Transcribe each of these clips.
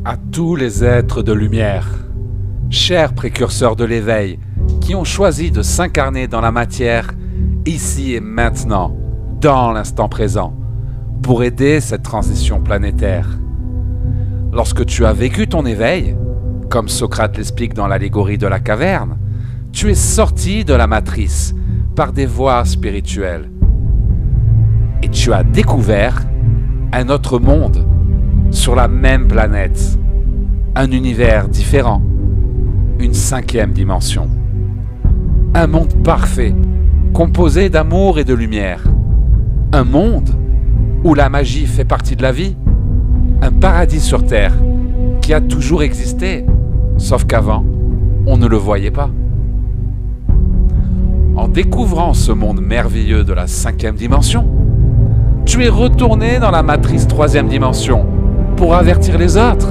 À tous les êtres de lumière, chers précurseurs de l'éveil, qui ont choisi de s'incarner dans la matière, ici et maintenant, dans l'instant présent, pour aider cette transition planétaire. Lorsque tu as vécu ton éveil, comme Socrate l'explique dans l'allégorie de la caverne, tu es sorti de la matrice par des voies spirituelles. Et tu as découvert un autre monde sur la même planète, un univers différent, une 5e dimension. Un monde parfait, composé d'amour et de lumière. Un monde où la magie fait partie de la vie. Un paradis sur Terre qui a toujours existé, sauf qu'avant, on ne le voyait pas. En découvrant ce monde merveilleux de la 5e dimension, tu es retourné dans la matrice 3e dimension pour avertir les autres,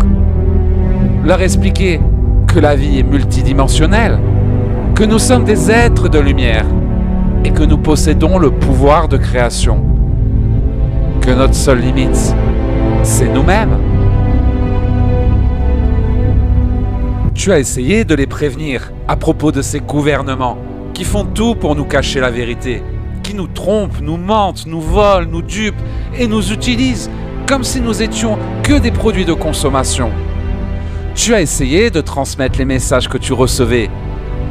leur expliquer que la vie est multidimensionnelle, que nous sommes des êtres de lumière et que nous possédons le pouvoir de création, que notre seule limite, c'est nous-mêmes. Tu as essayé de les prévenir à propos de ces gouvernements qui font tout pour nous cacher la vérité, qui nous trompent, nous mentent, nous volent, nous dupent et nous utilisent comme si nous étions que des produits de consommation. Tu as essayé de transmettre les messages que tu recevais,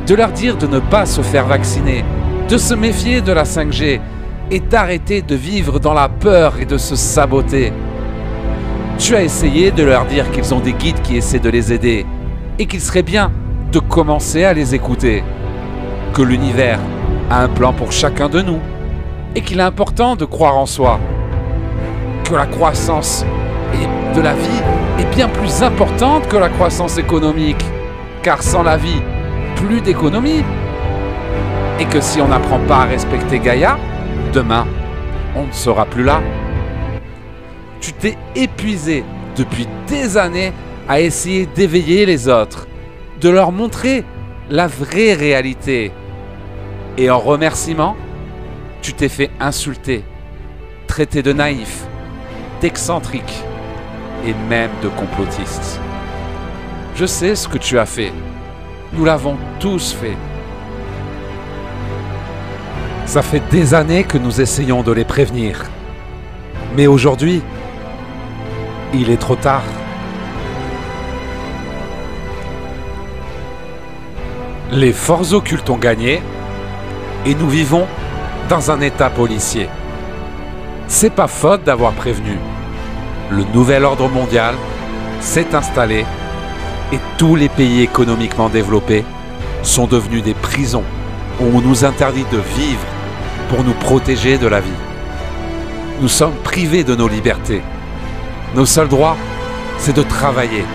de leur dire de ne pas se faire vacciner, de se méfier de la 5G et d'arrêter de vivre dans la peur et de se saboter. Tu as essayé de leur dire qu'ils ont des guides qui essaient de les aider et qu'il serait bien de commencer à les écouter, que l'univers a un plan pour chacun de nous et qu'il est important de croire en soi, que la croissance de la vie est bien plus importante que la croissance économique, car sans la vie, plus d'économie, et que si on n'apprend pas à respecter Gaïa, demain, on ne sera plus là. Tu t'es épuisé depuis des années à essayer d'éveiller les autres, de leur montrer la vraie réalité. Et en remerciement, tu t'es fait insulter, traiter de naïf, d'excentrique et même de complotiste. Je sais ce que tu as fait. Nous l'avons tous fait. Ça fait des années que nous essayons de les prévenir. Mais aujourd'hui, il est trop tard. Les forces occultes ont gagné et nous vivons dans un état policier. C'est pas faute d'avoir prévenu. Le nouvel ordre mondial s'est installé et tous les pays économiquement développés sont devenus des prisons où on nous interdit de vivre pour nous protéger de la vie. Nous sommes privés de nos libertés. Nos seuls droits, c'est de travailler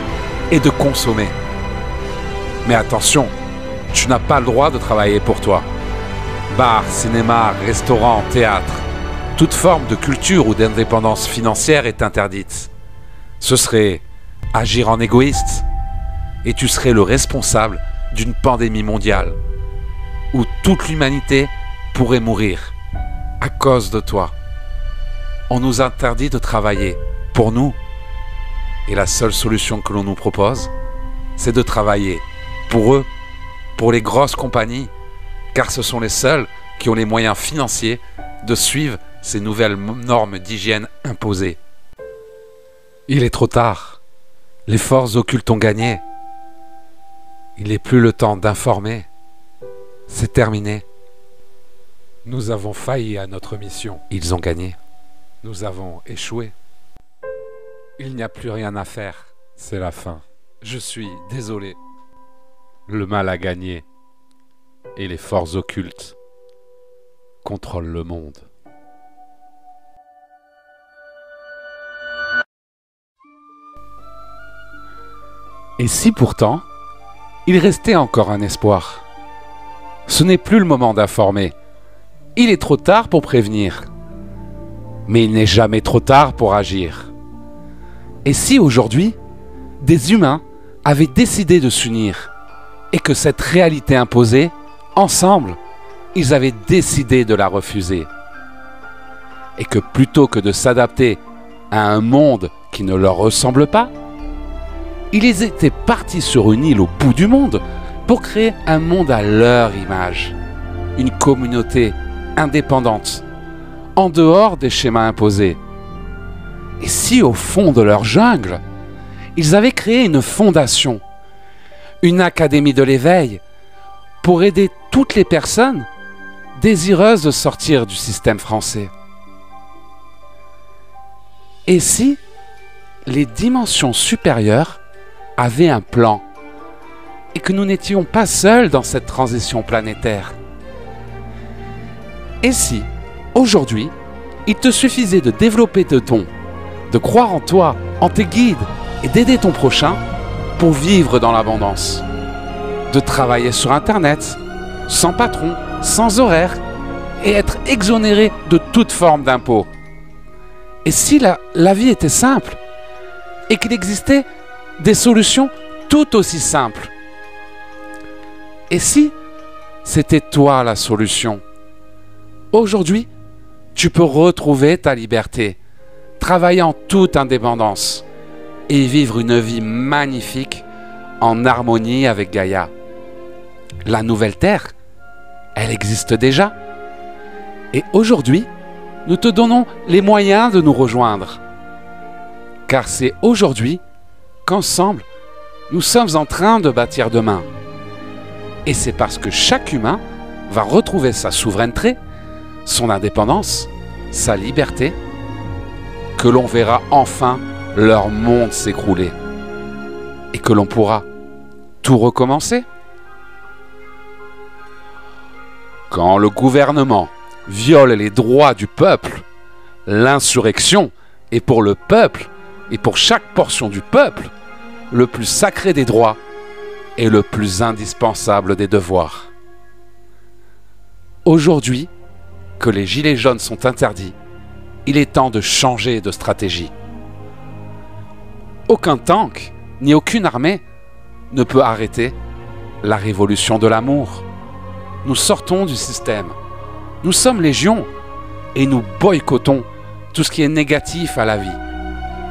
et de consommer. Mais attention, tu n'as pas le droit de travailler pour toi. Bars, cinéma, restaurants, théâtre, toute forme de culture ou d'indépendance financière est interdite. Ce serait agir en égoïste et tu serais le responsable d'une pandémie mondiale où toute l'humanité pourrait mourir à cause de toi. On nous interdit de travailler pour nous et la seule solution que l'on nous propose, c'est de travailler pour eux, pour les grosses compagnies, car ce sont les seuls qui ont les moyens financiers de suivre ces nouvelles normes d'hygiène imposées. Il est trop tard. Les forces occultes ont gagné. Il n'est plus le temps d'informer. C'est terminé. Nous avons failli à notre mission. Ils ont gagné. Nous avons échoué. Il n'y a plus rien à faire. C'est la fin. Je suis désolé. Le mal a gagné. Et les forces occultes contrôlent le monde. Et si pourtant, il restait encore un espoir? Ce n'est plus le moment d'informer. Il est trop tard pour prévenir. Mais il n'est jamais trop tard pour agir. Et si aujourd'hui, des humains avaient décidé de s'unir et que cette réalité imposée, ensemble, ils avaient décidé de la refuser. Et que plutôt que de s'adapter à un monde qui ne leur ressemble pas, Ils étaient partis sur une île au bout du monde pour créer un monde à leur image. Une communauté indépendante, en dehors des schémas imposés. Et si au fond de leur jungle, ils avaient créé une fondation, une académie de l'éveil, pour aider toutes les personnes désireuses de sortir du système français? Et si les dimensions supérieures avaient un plan et que nous n'étions pas seuls dans cette transition planétaire? Et si, aujourd'hui, il te suffisait de développer tes dons, de croire en toi, en tes guides et d'aider ton prochain pour vivre dans l'abondance, de travailler sur Internet, sans patron, sans horaire et être exonéré de toute forme d'impôt? Et si la vie était simple et qu'il existait des solutions tout aussi simples? Et si c'était toi la solution? Aujourd'hui, tu peux retrouver ta liberté, travailler en toute indépendance et vivre une vie magnifique en harmonie avec Gaïa. La nouvelle Terre, elle existe déjà. Et aujourd'hui, nous te donnons les moyens de nous rejoindre. Car c'est aujourd'hui qu'ensemble, nous sommes en train de bâtir demain. Et c'est parce que chaque humain va retrouver sa souveraineté, son indépendance, sa liberté, que l'on verra enfin leur monde s'écrouler et que l'on pourra tout recommencer. Quand le gouvernement viole les droits du peuple, l'insurrection est pour le peuple et pour chaque portion du peuple le plus sacré des droits et le plus indispensable des devoirs. Aujourd'hui, que les gilets jaunes sont interdits, il est temps de changer de stratégie. Aucun tank, ni aucune armée ne peut arrêter la révolution de l'amour. Nous sortons du système. Nous sommes légion et nous boycottons tout ce qui est négatif à la vie.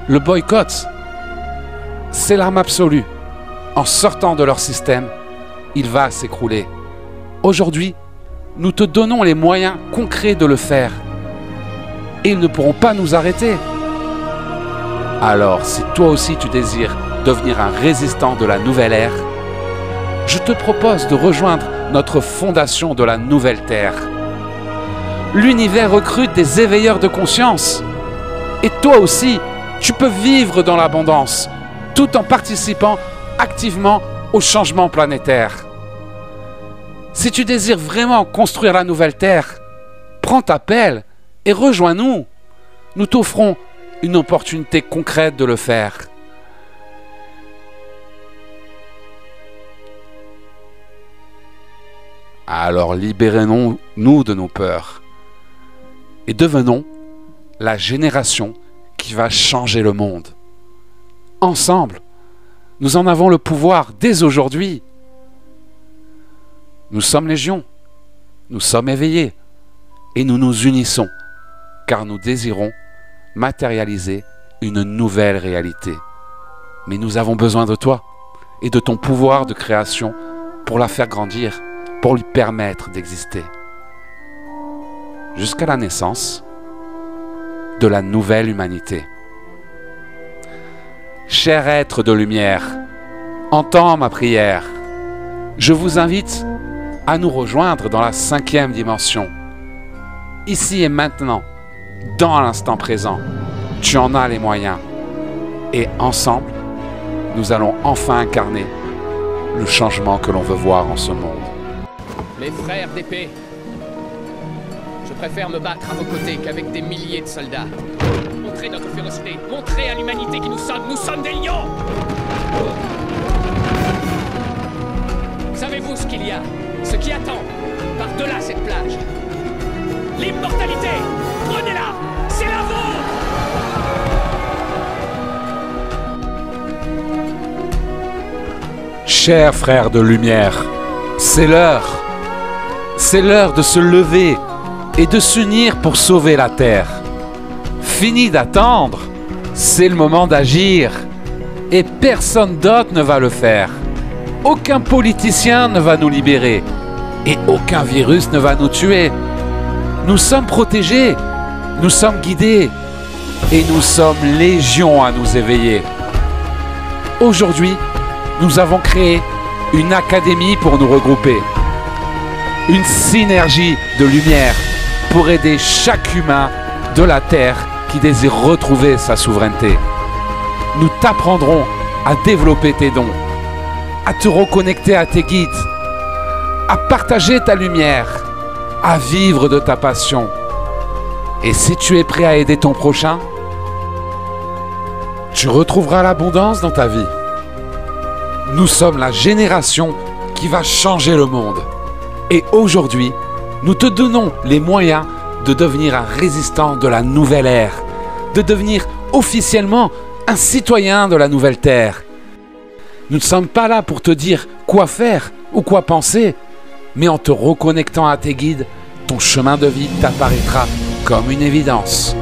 Le boycott, c'est l'arme absolue. En sortant de leur système, il va s'écrouler. Aujourd'hui, nous te donnons les moyens concrets de le faire. Et ils ne pourront pas nous arrêter. Alors, si toi aussi tu désires devenir un résistant de la nouvelle ère, je te propose de rejoindre notre fondation de la nouvelle Terre. L'univers recrute des éveilleurs de conscience. Et toi aussi, tu peux vivre dans l'abondance, tout en participant activement au changement planétaire. Si tu désires vraiment construire la nouvelle Terre, prends ta pelle et rejoins-nous. Nous t'offrons une opportunité concrète de le faire. Alors libérons-nous de nos peurs et devenons la génération qui va changer le monde. Ensemble, nous en avons le pouvoir dès aujourd'hui. Nous sommes légion, nous sommes éveillés et nous nous unissons car nous désirons matérialiser une nouvelle réalité. Mais nous avons besoin de toi et de ton pouvoir de création pour la faire grandir, pour lui permettre d'exister. Jusqu'à la naissance de la nouvelle humanité. Cher être de lumière, entends ma prière. Je vous invite à nous rejoindre dans la 5e dimension. Ici et maintenant, dans l'instant présent, tu en as les moyens. Et ensemble, nous allons enfin incarner le changement que l'on veut voir en ce monde. Les frères d'épée, je préfère me battre à vos côtés qu'avec des milliers de soldats. Montrez notre férocité, montrez à l'humanité qui nous sommes des lions! Savez-vous ce qu'il y a, ce qui attend, par-delà cette plage? L'immortalité! Prenez-la! C'est la vôtre! Chers frères de lumière, c'est l'heure. C'est l'heure de se lever et de s'unir pour sauver la Terre. Fini d'attendre, c'est le moment d'agir. Et personne d'autre ne va le faire. Aucun politicien ne va nous libérer. Et aucun virus ne va nous tuer. Nous sommes protégés. Nous sommes guidés. Et nous sommes légion à nous éveiller. Aujourd'hui, nous avons créé une académie pour nous regrouper. Une synergie de lumière pour aider chaque humain de la Terre qui désire retrouver sa souveraineté. Nous t'apprendrons à développer tes dons, à te reconnecter à tes guides, à partager ta lumière, à vivre de ta passion. Et si tu es prêt à aider ton prochain, tu retrouveras l'abondance dans ta vie. Nous sommes la génération qui va changer le monde. Et aujourd'hui, nous te donnons les moyens de devenir un résistant de la nouvelle ère, de devenir officiellement un citoyen de la nouvelle terre. Nous ne sommes pas là pour te dire quoi faire ou quoi penser, mais en te reconnectant à tes guides, ton chemin de vie t'apparaîtra comme une évidence.